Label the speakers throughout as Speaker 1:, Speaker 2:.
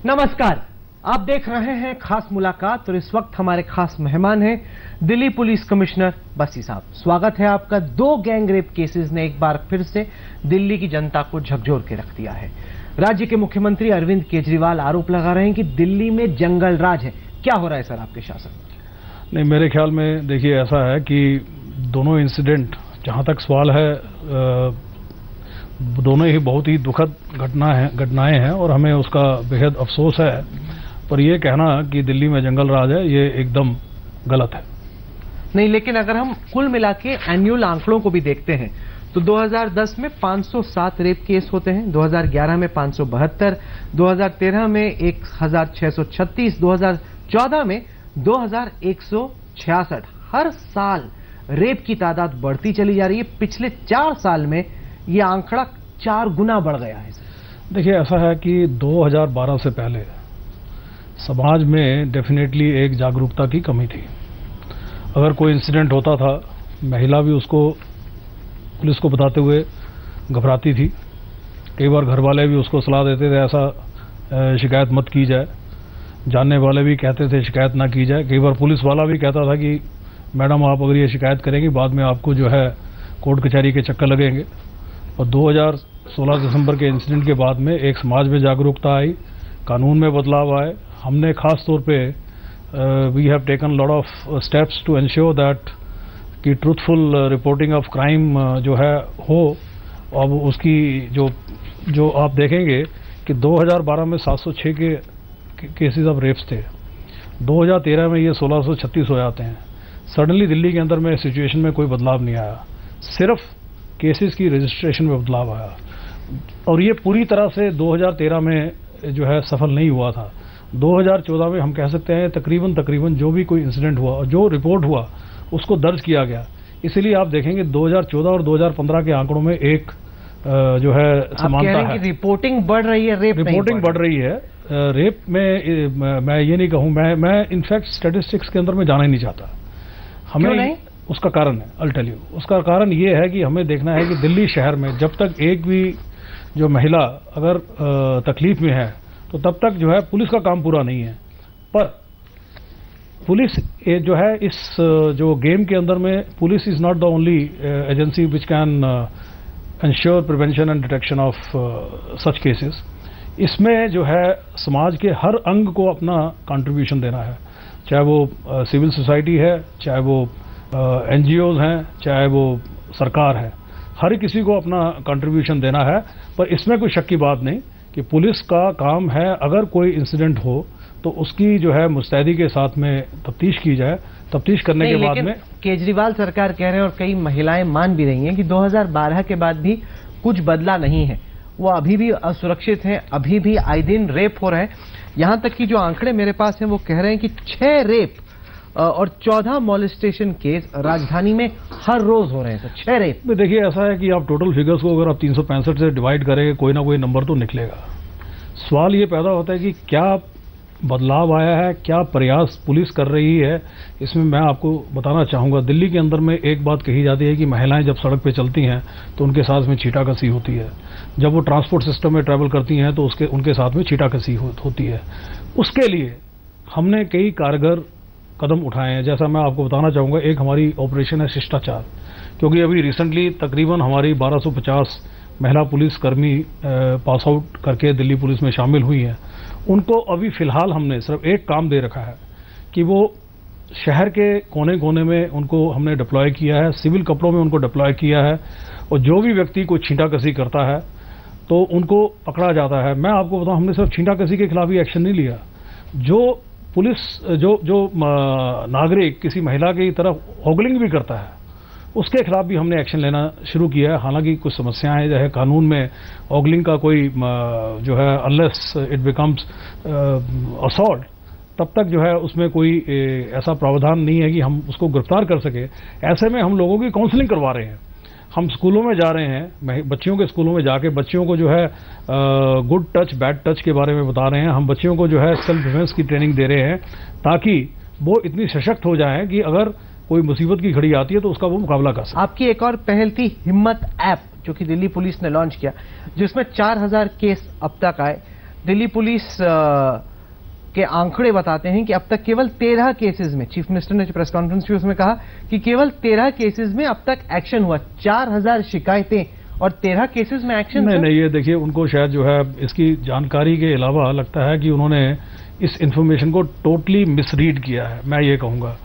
Speaker 1: नमस्कार, आप देख रहे हैं खास मुलाकात और इस वक्त हमारे खास मेहमान हैं दिल्ली पुलिस कमिश्नर बसी साहब। स्वागत है आपका। 2 गैंग रेप केसेस ने एक बार फिर से दिल्ली की जनता को झकझोर के रख दिया है। राज्य के मुख्यमंत्री अरविंद केजरीवाल आरोप लगा रहे हैं कि दिल्ली में जंगल राज है। क्या हो रहा है सर आपके शासन में?
Speaker 2: नहीं, मेरे ख्याल में देखिए ऐसा है कि दोनों इंसिडेंट, जहां तक सवाल है, दोनों ही बहुत ही दुखद घटनाएं हैं और हमें उसका बेहद अफसोस है। पर यह कहना कि दिल्ली में जंगल राज है, ये एकदम गलत है।
Speaker 1: नहीं, लेकिन अगर हम कुल मिला के एनुअल आंकड़ों को भी देखते हैं तो 2010 में 507 रेप केस होते हैं, 2011 में 572, 2013 में 1636, 2014 में 2166। हर साल रेप की तादाद बढ़ती चली जा रही है। पिछले 4 साल में यह आंकड़ा 4 गुना बढ़ गया है।
Speaker 2: देखिए ऐसा है कि 2012 से पहले समाज में डेफिनेटली एक जागरूकता की कमी थी। अगर कोई इंसिडेंट होता था, महिला भी उसको पुलिस को बताते हुए घबराती थी। कई बार घर वाले भी उसको सलाह देते थे ऐसा शिकायत मत की जाए। जानने वाले भी कहते थे शिकायत ना की जाए। कई बार पुलिस वाला भी कहता था कि मैडम आप अगर ये शिकायत करेंगी बाद में आपको जो है कोर्ट कचहरी के चक्कर लगेंगे। और 2016 दिसंबर के इंसिडेंट के बाद में एक समाज में जागरूकता आई, कानून में बदलाव आए। हमने खास तौर पे we have taken lot of steps to ensure that कि ट्रूथफुल रिपोर्टिंग ऑफ क्राइम जो है हो। अब उसकी जो आप देखेंगे कि 2012 में 706 के केसेस ऑफ रेप्स थे, 2013 में ये 1636 हो जाते हैं। सडनली दिल्ली के अंदर में सिचुएशन में कोई बदलाव नहीं आया, सिर्फ केसेस की रजिस्ट्रेशन में बदलाव आया। और ये पूरी तरह से 2013 में जो है सफल नहीं हुआ था। 2014 में हम कह सकते हैं तकरीबन जो भी कोई इंसिडेंट हुआ और जो रिपोर्ट हुआ उसको दर्ज किया गया। इसीलिए आप देखेंगे 2014 और 2015 के आंकड़ों में एक जो है समानता है।
Speaker 1: रिपोर्टिंग बढ़ रही है,
Speaker 2: रिपोर्टिंग बढ़ रही है। रेप में मैं ये नहीं कहूँ, मैं इनफैक्ट स्टैटिस्टिक्स के अंदर में जाना ही नहीं चाहता। हमें उसका कारण है, I'll tell you। उसका कारण ये है कि हमें देखना है कि दिल्ली शहर में जब तक एक भी जो महिला अगर तकलीफ में है तो तब तक जो है पुलिस का काम पूरा नहीं है। पर पुलिस जो है इस जो गेम के अंदर में, police is not the only agency which can ensure prevention and detection of such cases. इसमें जो है समाज के हर अंग को अपना कंट्रीब्यूशन देना है, चाहे वो सिविल सोसाइटी है, चाहे वो NGOs हैं, चाहे वो सरकार है। हर किसी को अपना कंट्रीब्यूशन देना है। पर इसमें कोई शक की बात नहीं कि पुलिस का काम है अगर कोई इंसिडेंट हो तो उसकी जो है मुस्तैदी के साथ में तफ्तीश की जाए। तफ्तीश करने के बाद में
Speaker 1: केजरीवाल सरकार कह रहे हैं और कई महिलाएं मान भी रही हैं कि 2012 के बाद भी कुछ बदला नहीं है, वो अभी भी असुरक्षित हैं, अभी भी आए दिन रेप हो रहे हैं। यहां तक कि जो आंकड़े मेरे पास हैं वो कह रहे हैं कि 6 रेप और 14 मॉलेस्टेशन केस राजधानी में हर रोज हो रहे हैं। 6 रेप।
Speaker 2: देखिए ऐसा है कि आप टोटल फिगर्स को अगर आप 365 से डिवाइड करेंगे कोई ना कोई नंबर तो निकलेगा। सवाल ये पैदा होता है कि क्या बदलाव आया है, क्या प्रयास पुलिस कर रही है। इसमें मैं आपको बताना चाहूँगा, दिल्ली के अंदर में एक बात कही जाती है कि महिलाएं जब सड़क पे चलती हैं तो उनके साथ में छींटाकसी होती है। जब वो ट्रांसपोर्ट सिस्टम में ट्रैवल करती हैं तो उनके साथ में छींटाकसी होती है। उसके लिए हमने कई कारगर कदम उठाए हैं। जैसा मैं आपको बताना चाहूँगा, एक हमारी ऑपरेशन है शिष्टाचार, क्योंकि अभी रिसेंटली तकरीबन हमारी 1250 महिला पुलिसकर्मी पास आउट करके दिल्ली पुलिस में शामिल हुई हैं। उनको अभी फ़िलहाल हमने सिर्फ एक काम दे रखा है कि वो शहर के कोने कोने में उनको हमने डिप्लॉय किया है, सिविल कपड़ों में उनको डिप्लॉय किया है। और जो भी व्यक्ति को छींटाकसी करता है तो उनको पकड़ा जाता है। मैं आपको बताऊं, हमने सिर्फ छींटाकसी के खिलाफ ही एक्शन नहीं लिया। जो पुलिस जो नागरिक किसी महिला की तरफ होगलिंग भी करता है उसके खिलाफ भी हमने एक्शन लेना शुरू किया है। हालांकि कुछ समस्याएं हैं, जैसे कानून में ऑगलिंग का कोई जो है अनलेस इट बिकम्स असॉल्ट, तब तक जो है उसमें कोई ऐसा प्रावधान नहीं है कि हम उसको गिरफ्तार कर सके। ऐसे में हम लोगों की काउंसलिंग करवा रहे हैं। हम स्कूलों में जा रहे हैं, बच्चियों के स्कूलों में जाके बच्चियों को जो है गुड टच बैड टच के बारे में बता रहे हैं। हम बच्चियों को जो है सेल्फ डिफेंस की ट्रेनिंग दे रहे हैं ताकि वो इतनी सशक्त हो जाएं कि अगर कोई मुसीबत की घड़ी आती है तो उसका वो मुकाबला कर सके।
Speaker 1: आपकी एक और पहल थी हिम्मत ऐप, जो कि दिल्ली पुलिस ने लॉन्च किया, जिसमें 4000 केस अब तक आए। दिल्ली पुलिस के आंकड़े बताते हैं कि अब तक केवल 13 केसेस में, चीफ मिनिस्टर ने जो प्रेस कॉन्फ्रेंस की उसमें कहा कि केवल 13 केसेस में अब तक एक्शन हुआ। 4000 शिकायतें और 13 केसेस में एक्शन।
Speaker 2: नहीं, ये देखिए, उनको शायद जो है इसकी जानकारी के अलावा लगता है कि उन्होंने इस इंफॉर्मेशन को टोटली मिसरीड किया है। मैं ये कहूँगा,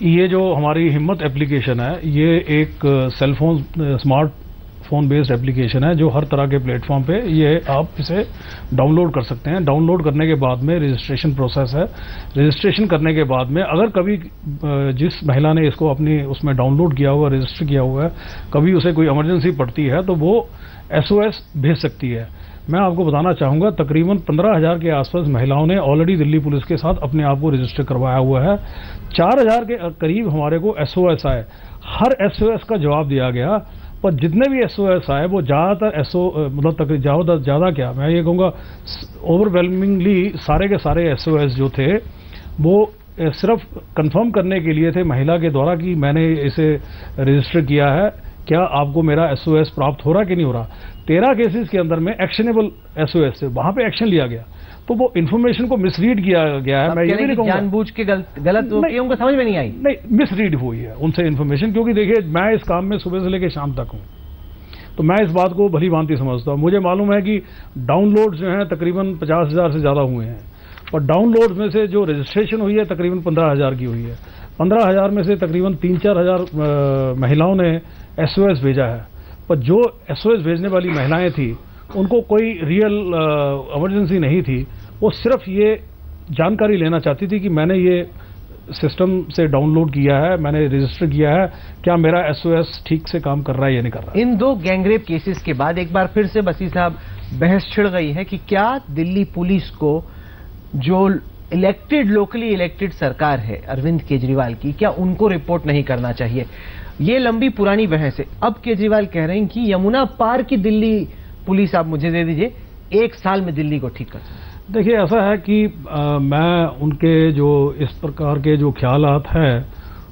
Speaker 2: ये जो हमारी हिम्मत एप्लीकेशन है, ये एक सेलफोन स्मार्टफोन बेस्ड एप्लीकेशन है जो हर तरह के प्लेटफॉर्म पे ये आप इसे डाउनलोड कर सकते हैं। डाउनलोड करने के बाद में रजिस्ट्रेशन प्रोसेस है। रजिस्ट्रेशन करने के बाद में अगर कभी जिस महिला ने इसको अपनी उसमें डाउनलोड किया हुआ, रजिस्टर किया हुआ है, कभी उसे कोई इमरजेंसी पड़ती है तो वो SOS भेज सकती है। मैं आपको बताना चाहूँगा, तकरीबन 15,000 के आसपास महिलाओं ने ऑलरेडी दिल्ली पुलिस के साथ अपने आप को रजिस्टर करवाया हुआ है। 4,000 के करीब हमारे को SOS आए। हर SOS का जवाब दिया गया, पर जितने भी SOS आए वो ज़्यादातर मतलब ज़्यादा क्या, मैं ये कहूँगा ओवरवेलमिंगली सारे के सारे SOS जो थे वो सिर्फ कंफर्म करने के लिए थे महिला के द्वारा कि मैंने इसे रजिस्टर किया है, क्या आपको मेरा SOS प्राप्त हो रहा कि नहीं हो रहा। 13 केसेस के अंदर में एक्शनेबल SOS थे, वहां पे एक्शन लिया गया। तो वो इन्फॉर्मेशन को मिसरीड किया गया है। मैं ये भी नहीं कहूँगा
Speaker 1: जानबूझ के गलत उनको समझ में नहीं आई।
Speaker 2: नहीं, मिसरीड हुई है उनसे इन्फॉर्मेशन, क्योंकि देखिए मैं इस काम में सुबह से लेकर शाम तक हूँ, तो मैं इस बात को भली भांति समझता हूँ। मुझे मालूम है कि डाउनलोड जो हैं तकरीबन 50,000 से ज़्यादा हुए हैं, और डाउनलोड में से जो रजिस्ट्रेशन हुई है तकरीबन 15,000 की हुई है। 15,000 में से तकरीबन 3-4 हज़ार महिलाओं ने SOS भेजा है, पर जो SOS भेजने वाली महिलाएं थी उनको कोई रियल इमरजेंसी नहीं थी। वो सिर्फ ये जानकारी लेना चाहती थी कि मैंने ये सिस्टम से डाउनलोड किया है, मैंने रजिस्टर किया है, क्या मेरा SOS ठीक से काम कर रहा है या नहीं कर रहा है।
Speaker 1: इन 2 गैंगरेप केसेस के बाद एक बार फिर से बसी साहब बहस छिड़ गई है कि क्या दिल्ली पुलिस को, जो लोकली इलेक्टेड सरकार है अरविंद केजरीवाल की, क्या उनको रिपोर्ट नहीं करना चाहिए। ये लंबी पुरानी बहस है। अब केजरीवाल कह रहे हैं कि यमुना पार की दिल्ली पुलिस आप मुझे दे दीजिए, 1 साल में दिल्ली को ठीक कर सकते।
Speaker 2: देखिए, ऐसा है कि मैं उनके जो इस प्रकार के जो ख्यालात हैं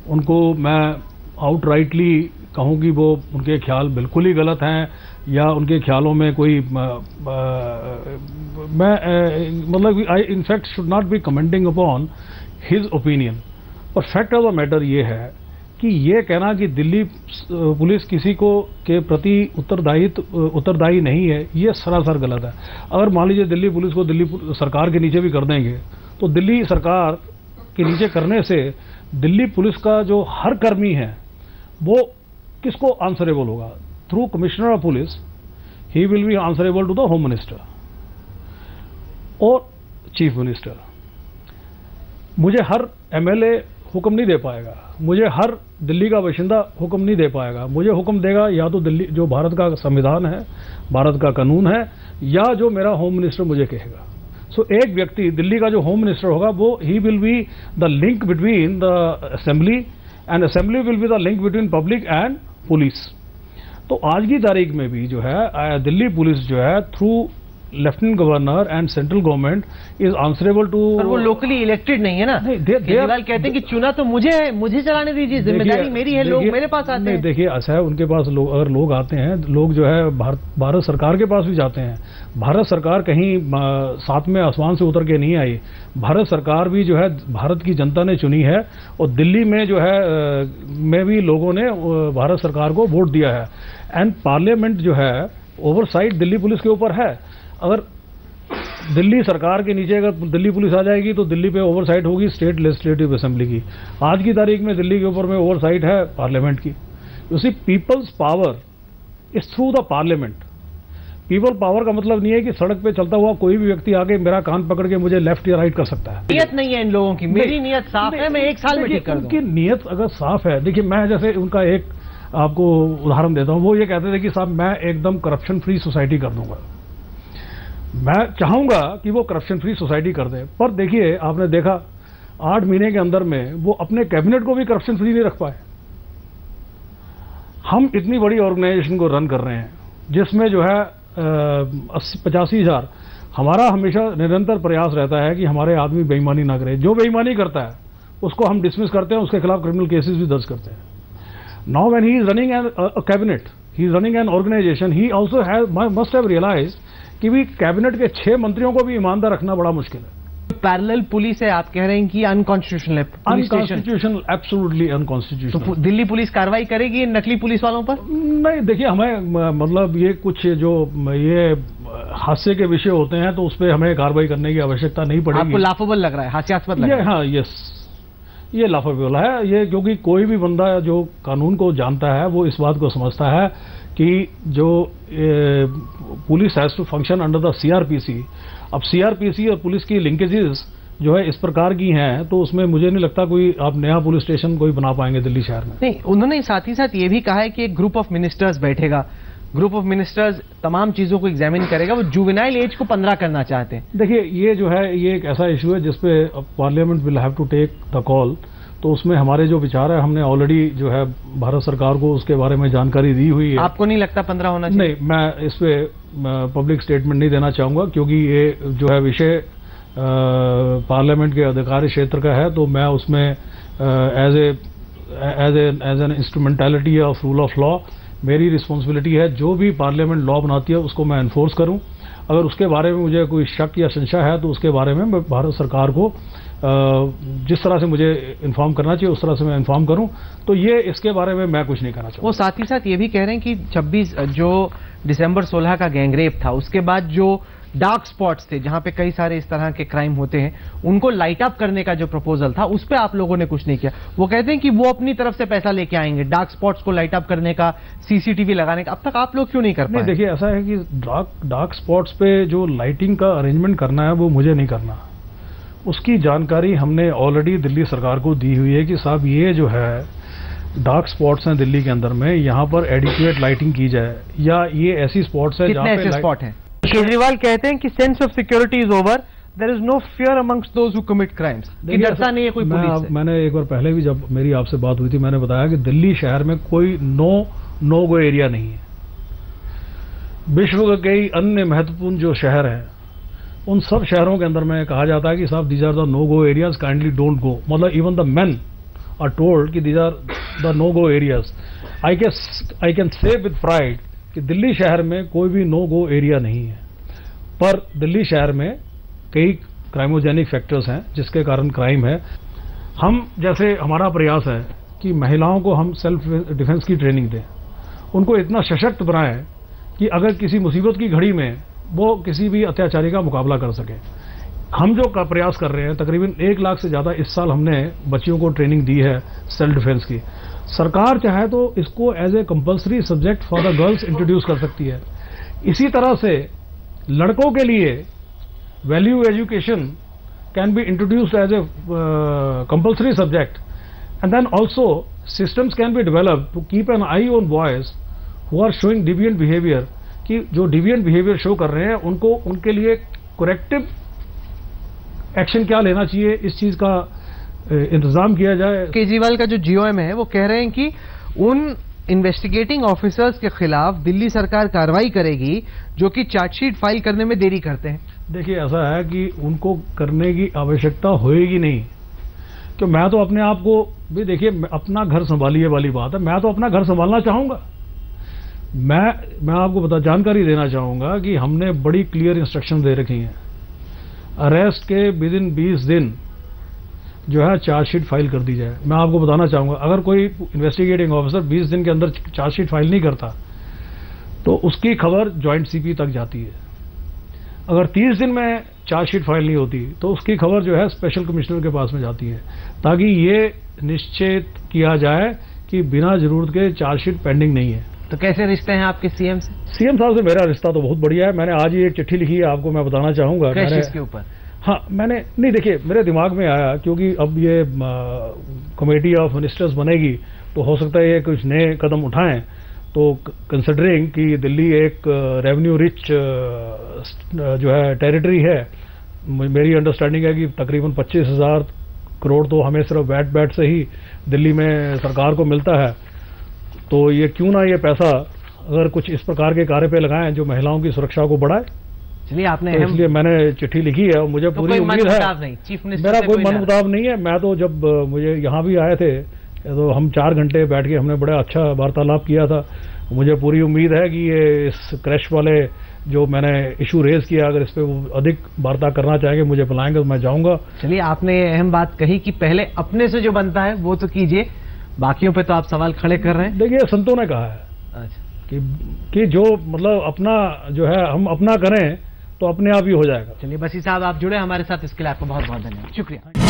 Speaker 2: उनको मैं आउटराइटली कहूँ कि वो उनके ख्याल बिल्कुल ही गलत हैं, या उनके ख्यालों में कोई मैं मतलब आई in fact should not be commenting upon his opinion. पर फैक्ट ऑफ द मैटर ये है कि ये कहना कि दिल्ली पुलिस किसी को के प्रति उत्तरदायी नहीं है, ये सरासर गलत है। अगर मान लीजिए दिल्ली पुलिस को दिल्ली सरकार के नीचे भी कर देंगे, तो दिल्ली सरकार के नीचे करने से दिल्ली पुलिस का जो हर कर्मी है वो किसको आंसरेबल होगा? Through commissioner of police he will be answerable to the home minister और चीफ मिनिस्टर। मुझे हर MLA हुक्म नहीं दे पाएगा, मुझे हर दिल्ली का बाशिंदा हुक्म नहीं दे पाएगा। मुझे हुक्म देगा या तो दिल्ली जो भारत का संविधान है, भारत का कानून है, या जो मेरा होम मिनिस्टर मुझे कहेगा। सो एक व्यक्ति दिल्ली का जो होम मिनिस्टर होगा वो ही will be the link between the assembly, and assembly will be the link between public and police. तो आज की तारीख में भी जो है दिल्ली पुलिस जो है through lieutenant governor and central government is answerable to.
Speaker 1: पर वो लोकली इलेक्टेड नहीं है ना। केजरीवाल कहते हैं कि चुना तो मुझे है, मुझे चलाने दीजिए, जिम्मेदारी मेरी है, लोग मेरे पास आते हैं।
Speaker 2: देखिए, ऐसा है, उनके पास लोग अगर लोग आते हैं, लोग जो है भारत सरकार के पास भी जाते हैं। भारत सरकार कहीं साथ में आसमान से उतर के नहीं आई। भारत सरकार भी जो है भारत की जनता ने चुनी है, और दिल्ली में जो है में भी लोगों ने भारत सरकार को वोट दिया है। एंड पार्लियामेंट जो है ओवरसाइट दिल्ली पुलिस के ऊपर है। अगर दिल्ली सरकार के नीचे अगर दिल्ली पुलिस आ जाएगी तो दिल्ली पे ओवरसाइट होगी स्टेट लेजिस्लेटिव असेंबली की। आज की तारीख में दिल्ली के ऊपर में ओवरसाइट है पार्लियामेंट की। You see, people's power is through the parliament. People power का मतलब नहीं है कि सड़क पे चलता हुआ कोई भी व्यक्ति आके मेरा कान पकड़ के मुझे लेफ्ट या राइट कर सकता है।
Speaker 1: नियत नहीं है इन लोगों की। मेरी नियत साफ है, मैं 1 साल में ठीक कर दूं।
Speaker 2: उनकी नियत अगर साफ है, देखिए मैं जैसे उनका एक आपको उदाहरण देता हूं। वो ये कहते थे कि साहब मैं एकदम करप्शन फ्री सोसाइटी कर दूंगा। मैं चाहूंगा कि वो करप्शन फ्री सोसाइटी कर दे, पर देखिए आपने देखा 8 महीने के अंदर में वो अपने कैबिनेट को भी करप्शन फ्री नहीं रख पाए। हम इतनी बड़ी ऑर्गेनाइजेशन को रन कर रहे हैं जिसमें जो है 85 हज़ार, हमारा हमेशा निरंतर प्रयास रहता है कि हमारे आदमी बेईमानी ना करे। जो बेईमानी करता है उसको हम डिसमिस करते हैं, उसके खिलाफ क्रिमिनल केसेस भी दर्ज करते हैं। Now when he is running a cabinet, he is running an organization, he also must have realized कि भी कैबिनेट के 6 मंत्रियों को भी ईमानदार रखना बड़ा मुश्किल है।
Speaker 1: पैरेलल पुलिस है, आप कह रहे हैं कि अनकॉन्स्टिट्यूशनल है,
Speaker 2: अनकॉन्स्टिट्यूशनल, एब्सोल्युटली अनकॉन्स्टिट्यूशनल।
Speaker 1: तो दिल्ली पुलिस कार्रवाई करेगी इन नकली पुलिस वालों पर?
Speaker 2: नहीं, देखिए, हमें मतलब ये कुछ जो ये हादसे के विषय होते हैं तो उस पर हमें कार्रवाई करने की आवश्यकता नहीं पड़ेगी।
Speaker 1: आपको लाफेबल लग रहा है, हास्यास्पद लग रहा है?
Speaker 2: हाँ, यस, ये लाफेबल है ये, क्योंकि कोई भी बंदा जो कानून को जानता है वो इस बात को समझता है कि जो police has to function under the CrPC. अब सीआरपीसी और पुलिस की लिंकेजेस जो है इस प्रकार की हैं, तो उसमें मुझे नहीं लगता कोई आप नया पुलिस स्टेशन कोई बना पाएंगे दिल्ली शहर में।
Speaker 1: नहीं, उन्होंने साथ ही साथ ये भी कहा है कि एक ग्रुप ऑफ मिनिस्टर्स बैठेगा, ग्रुप ऑफ मिनिस्टर्स तमाम चीजों को एग्जामिन करेगा, वो जुवेनाइल एज को 15 करना चाहते हैं।
Speaker 2: देखिए, ये जो है ये एक ऐसा इशू है जिसपे parliament will have to take the call. तो उसमें हमारे जो विचार है, हमने ऑलरेडी जो है भारत सरकार को उसके बारे में जानकारी दी हुई है।
Speaker 1: आपको नहीं लगता 15 होना चाहिए?
Speaker 2: नहीं, मैं इस पे पब्लिक स्टेटमेंट नहीं देना चाहूंगा, क्योंकि ये जो है विषय पार्लियामेंट के अधिकारी क्षेत्र का है, तो मैं उसमें as an instrumentality of rule of law मेरी रिस्पॉन्सिबिलिटी है जो भी पार्लियामेंट लॉ बनाती है उसको मैं एनफोर्स करूं। अगर उसके बारे में मुझे कोई शक या संशय है तो उसके बारे में मैं भारत सरकार को जिस तरह से मुझे इन्फॉर्म करना चाहिए उस तरह से मैं इन्फॉर्म करूं। तो ये इसके बारे में मैं कुछ नहीं कहना चाहूँगा।
Speaker 1: वो साथ ही साथ ये भी कह रहे हैं कि 26 जो दिसंबर 16 का गैंगरेप था, उसके बाद जो डार्क स्पॉट्स थे जहां पे कई सारे इस तरह के क्राइम होते हैं, उनको लाइट अप करने का जो प्रपोजल था उस पे आप लोगों ने कुछ नहीं किया। वो कहते हैं कि वो अपनी तरफ से पैसा लेके आएंगे डार्क स्पॉट्स को लाइट अप करने का, सीसीटीवी लगाने का। अब तक आप लोग क्यों नहीं कर पाए?
Speaker 2: देखिए, ऐसा है कि डार्क स्पॉट्स पे जो लाइटिंग का अरेंजमेंट करना है वो मुझे नहीं करना। उसकी जानकारी हमने ऑलरेडी दिल्ली सरकार को दी हुई है कि साहब ये जो है डार्क स्पॉट्स हैं दिल्ली के अंदर में, यहाँ पर एडिक्वेट लाइटिंग की जाए, या ये ऐसी स्पॉट्स है जहाँ पे
Speaker 1: ऐसे स्पॉट हैं? केजरीवाल कहते हैं कि sense of security is over, there is no fear amongst those who commit crimes. डरता नहीं है कोई पुलिस से।
Speaker 2: मैंने एक बार पहले भी जब मेरी आपसे बात हुई थी मैंने बताया कि दिल्ली शहर में कोई नो गो एरिया नहीं है। विश्व के कई अन्य महत्वपूर्ण जो शहर हैं उन सब शहरों के अंदर में कहा जाता है कि साहब these are the no go areas, kindly don't go. मतलब even the men are told कि these are the no go areas. I can say with pride कि दिल्ली शहर में कोई भी नो गो एरिया नहीं है। पर दिल्ली शहर में कई क्राइमोजेनिक फैक्टर्स हैं जिसके कारण क्राइम है। हम जैसे हमारा प्रयास है कि महिलाओं को हम सेल्फ डिफेंस की ट्रेनिंग दें, उनको इतना सशक्त बनाएं कि अगर किसी मुसीबत की घड़ी में वो किसी भी अत्याचारी का मुकाबला कर सके। हम जो का प्रयास कर रहे हैं, तकरीबन 1 लाख से ज़्यादा इस साल हमने बच्चियों को ट्रेनिंग दी है सेल्फ डिफेंस की। सरकार चाहे तो इसको as a compulsory subject for the girls introduce कर सकती है। इसी तरह से लड़कों के लिए value education can be introduced as a compulsory subject, and then also systems can be developed to keep an eye on boys who are showing deviant behaviour, कि जो डिविएंट बिहेवियर शो कर रहे हैं उनको उनके लिए करेक्टिव एक्शन क्या लेना चाहिए, इस चीज का इंतजाम किया जाए।
Speaker 1: केजरीवाल का जो जीओएम है वो कह रहे हैं कि उन इन्वेस्टिगेटिंग ऑफिसर्स के खिलाफ दिल्ली सरकार कार्रवाई करेगी जो कि चार्जशीट फाइल करने में देरी करते हैं।
Speaker 2: देखिए, ऐसा है कि उनको करने की आवश्यकता होएगी नहीं, कि मैं तो अपने आप को भी, देखिए अपना घर संभालिए वाली बात है, मैं तो अपना घर संभालना चाहूंगा। मैं आपको जानकारी देना चाहूंगा कि हमने बड़ी क्लियर इंस्ट्रक्शन दे रखी हैं। अरेस्ट के विद इन 20 दिन जो है चार्जशीट फाइल कर दी जाए। मैं आपको बताना चाहूंगा, अगर कोई इन्वेस्टिगेटिंग ऑफिसर 20 दिन के अंदर चार्जशीट फाइल नहीं करता तो उसकी खबर ज्वाइंट सीपी तक जाती है। अगर 30 दिन में चार्जशीट फाइल नहीं होती तो उसकी खबर जो है स्पेशल कमिश्नर के पास में जाती है, ताकि ये निश्चित किया जाए कि बिना जरूरत के चार्जशीट पेंडिंग नहीं है।
Speaker 1: तो कैसे रिश्ते हैं आपके सीएम से?
Speaker 2: सीएम साहब से मेरा रिश्ता तो बहुत बढ़िया है। मैंने आज ही एक चिट्ठी लिखी है, आपको मैं बताना चाहूंगा।
Speaker 1: इसके ऊपर
Speaker 2: हाँ, मैंने नहीं, देखिए मेरे दिमाग में आया क्योंकि अब ये कमेटी ऑफ मिनिस्टर्स बनेगी तो हो सकता है ये कुछ नए कदम उठाएं। तो कंसिडरिंग कि दिल्ली एक रेवेन्यू रिच जो है टेरिटरी है, मेरी अंडरस्टैंडिंग है कि तकरीबन 25,000 करोड़ तो हमें सिर्फ वैट से ही दिल्ली में सरकार को मिलता है। तो ये क्यों ना ये पैसा अगर कुछ इस प्रकार के कार्य पे लगाएं जो महिलाओं की सुरक्षा को बढ़ाए।
Speaker 1: चलिए, आपने
Speaker 2: तो इसलिए मैंने चिट्ठी लिखी है और मुझे पूरी उम्मीद है।
Speaker 1: चीफ मिनिस्टर
Speaker 2: मेरा कोई मनमुटाव नहीं है। मैं तो जब मुझे यहाँ भी आए थे तो हम 4 घंटे बैठ के हमने बड़ा अच्छा वार्तालाप किया था। मुझे पूरी उम्मीद है कि ये इस क्रैश वाले जो मैंने इशू रेज किया, अगर इस पे वो अधिक वार्ता करना चाहेंगे, मुझे बुलाएंगे तो मैं जाऊंगा।
Speaker 1: चलिए, आपने ये अहम बात कही कि पहले अपने से जो बनता है वो तो कीजिए, बाकियों पे तो आप सवाल खड़े कर रहे हैं।
Speaker 2: देखिए, संतों ने कहा है
Speaker 1: अच्छा,
Speaker 2: कि जो मतलब अपना जो है हम अपना करें तो अपने आप ही हो जाएगा।
Speaker 1: चलिए बसी साहब, आप जुड़े हमारे साथ, इसके लिए आपको बहुत बहुत धन्यवाद, शुक्रिया।